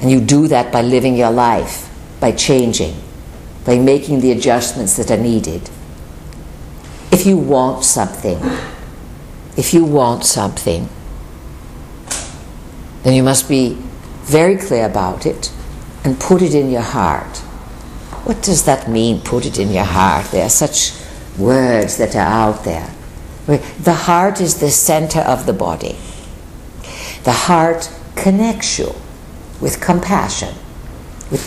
And you do that by living your life, by changing, by making the adjustments that are needed. If you want something, then you must be very clear about it and put it in your heart. What does that mean, put it in your heart? There are such words that are out there. The heart is the center of the body. The heart connects you with compassion, with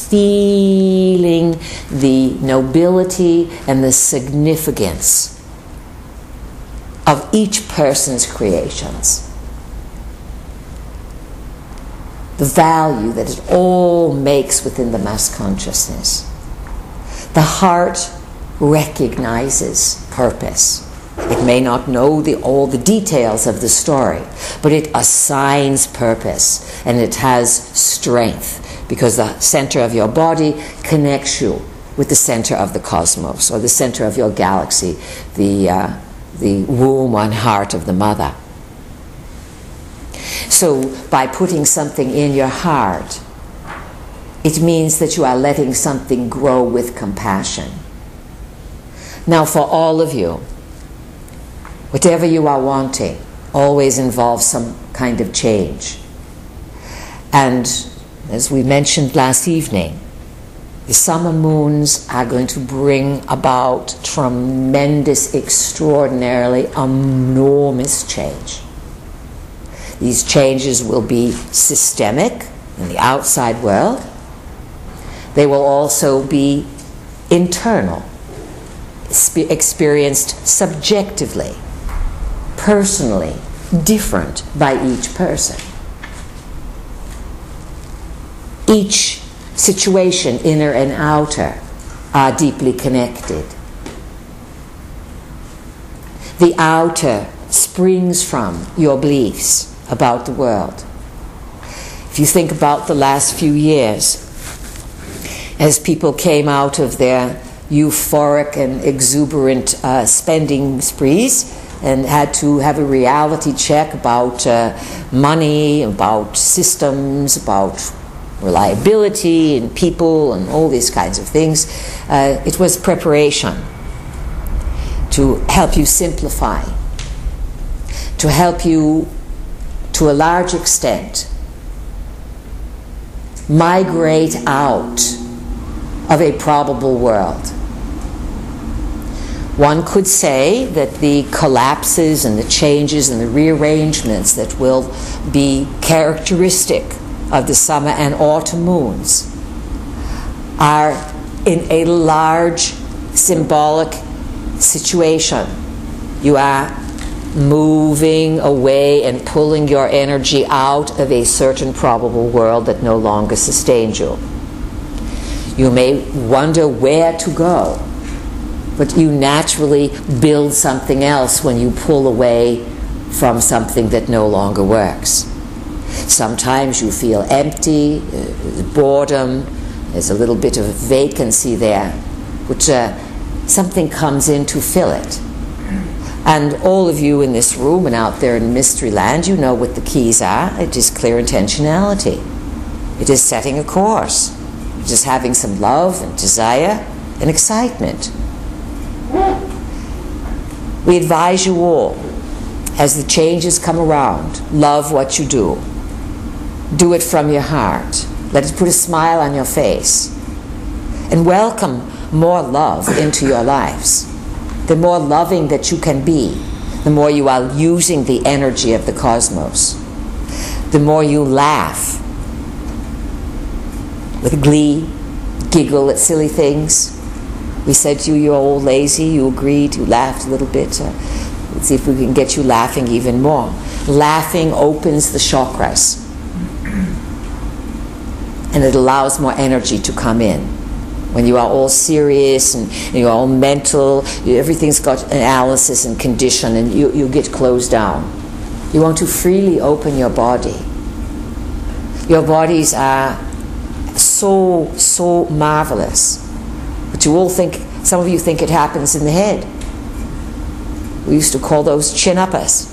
feeling the nobility and the significance of each person's creations. The value that it all makes within the mass consciousness. The heart recognizes purpose. It may not know all the details of the story, but it assigns purpose, and it has strength, because the center of your body connects you with the center of the cosmos, or the center of your galaxy, the womb and heart of the mother. So by putting something in your heart, it means that you are letting something grow with compassion. Now, for all of you, whatever you are wanting always involves some kind of change. And as we mentioned last evening, the summer moons are going to bring about tremendous, extraordinarily enormous change. These changes will be systemic in the outside world. They will also be internal, experienced subjectively, personally, different by each person. Each situation, inner and outer, are deeply connected. The outer springs from your beliefs about the world. If you think about the last few years, as people came out of their euphoric and exuberant spending sprees and had to have a reality check about money, about systems, about reliability and people and all these kinds of things, it was preparation to help you simplify, to help you, to a large extent, migrate out of a probable world. One could say that the collapses and the changes and the rearrangements that will be characteristic of the summer and autumn moons are in a large symbolic situation. You are moving away and pulling your energy out of a certain probable world that no longer sustains you. You may wonder where to go, but you naturally build something else when you pull away from something that no longer works. Sometimes you feel empty, boredom, there's a little bit of vacancy there, which something comes in to fill it. And all of you in this room and out there in Mystery Land, you know what the keys are. It is clear intentionality. It is setting a course. It is having some love and desire and excitement. We advise you all, as the changes come around, love what you do. Do it from your heart. Let it put a smile on your face. And welcome more love into your lives. The more loving that you can be, the more you are using the energy of the cosmos. The more you laugh with glee, giggle at silly things. We said to you, you're all lazy. You agreed. You laughed a little bit. Let's see if we can get you laughing even more. Laughing opens the chakras, and it allows more energy to come in. When you are all serious and you're all mental, everything's got analysis and condition, and you get closed down. You want to freely open your body. Your bodies are so marvelous. But you all think, some of you think it happens in the head. We used to call those chin-uppers.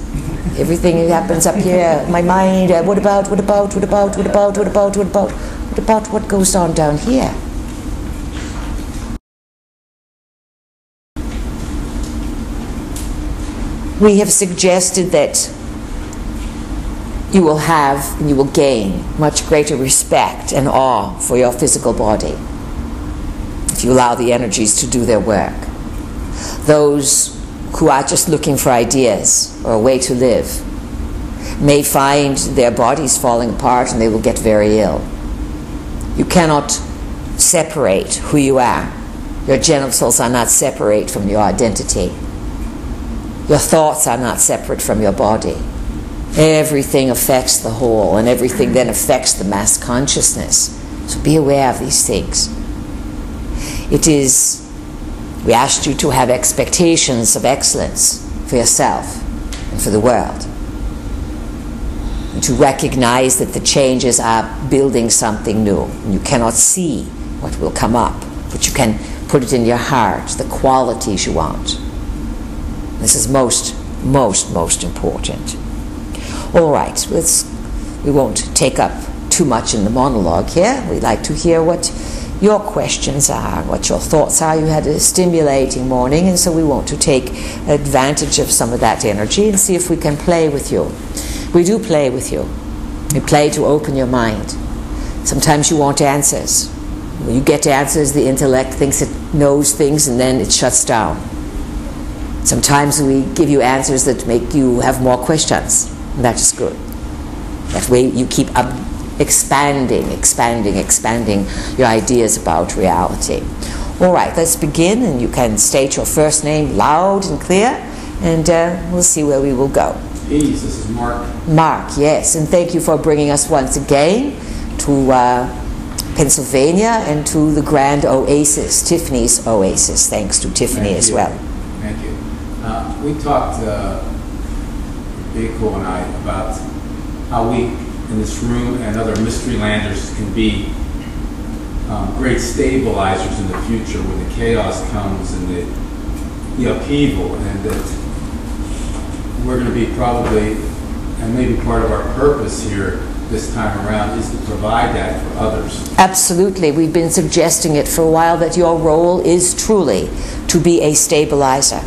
Everything that happens up here, my mind, what about what goes on down here? We have suggested that you will have and you will gain much greater respect and awe for your physical body if you allow the energies to do their work. Those who are just looking for ideas or a way to live may find their bodies falling apart and they will get very ill. You cannot separate who you are. Your genitals are not separate from your identity. Your thoughts are not separate from your body. Everything affects the whole, and everything then affects the mass consciousness. So be aware of these things. We asked you to have expectations of excellence for yourself and for the world. And to recognize that the changes are building something new. And you cannot see what will come up, but you can put it in your heart, the qualities you want. This is most important. All right, we won't take up too much in the monologue here. We'd like to hear what your questions are, what your thoughts are. You had a stimulating morning, and so we want to take advantage of some of that energy and see if we can play with you. We do play with you. We play to open your mind. Sometimes you want answers. When you get answers, the intellect thinks it knows things, and then it shuts down. Sometimes we give you answers that make you have more questions. And that is good. That way you keep expanding your ideas about reality. All right, let's begin, and you can state your first name loud and clear, and we'll see where we will go. Peace, this is Mark. Mark, yes, and thank you for bringing us once again to Pennsylvania and to the Grand Oasis, Tiffany's Oasis. Thanks to Tiffany as well. Thank you. We talked, Biko and I, about how we in this room and other mystery landers can be great stabilizers in the future when the chaos comes and the upheaval, and that we're going to be probably, and maybe part of our purpose here this time around, is to provide that for others. Absolutely. We've been suggesting it for a while, that your role is truly to be a stabilizer.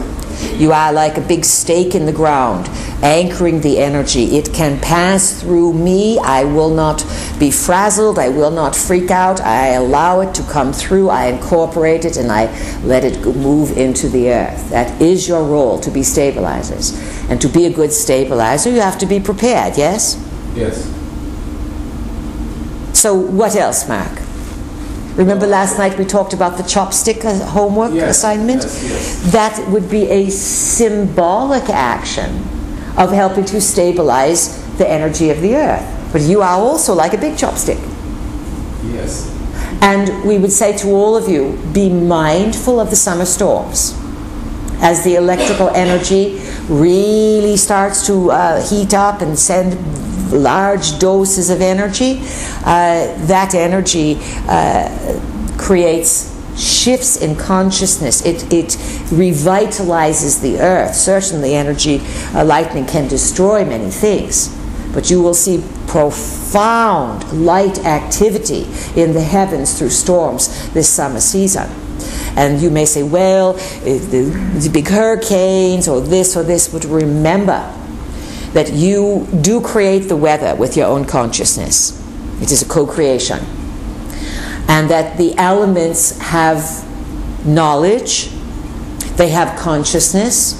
You are like a big stake in the ground, anchoring the energy. It can pass through me. I will not be frazzled. I will not freak out. I allow it to come through. I incorporate it, and I let it move into the earth. That is your role, to be stabilizers. And to be a good stabilizer, you have to be prepared, yes? Yes. So what else, Mark? Remember last night we talked about the chopstick homework assignment? Yes. That would be a symbolic action of helping to stabilize the energy of the earth. But you are also like a big chopstick. Yes. And we would say to all of you, be mindful of the summer storms. As the electrical energy really starts to heat up and send large doses of energy, that energy creates shifts in consciousness. It revitalizes the earth. Certainly energy, lightning can destroy many things, but you will see profound light activity in the heavens through storms this summer season. And you may say, well, the big hurricanes or this, but remember that you do create the weather with your own consciousness. It is a co-creation. And that the elements have knowledge, they have consciousness,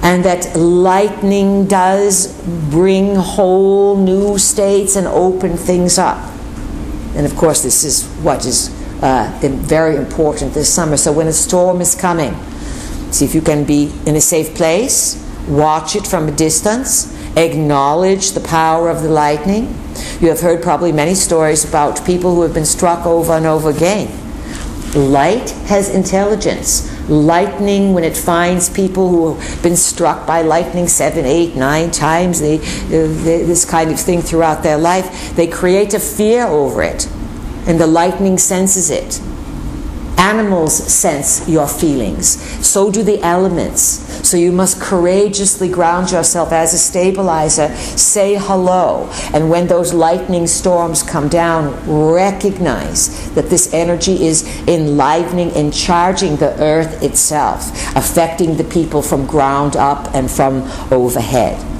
and that lightning does bring whole new states and open things up. And of course this is what is very important this summer. So when a storm is coming, see if you can be in a safe place. Watch it from a distance. Acknowledge the power of the lightning. You have heard probably many stories about people who have been struck over and over again. Light has intelligence. Lightning, when it finds people who have been struck by lightning 7, 8, 9 times, this kind of thing throughout their life, they create a fear over it. And the lightning senses it. Animals sense your feelings. So do the elements. So you must courageously ground yourself as a stabilizer. Say hello. And when those lightning storms come down, recognize that this energy is enlivening and charging the earth itself, affecting the people from ground up and from overhead.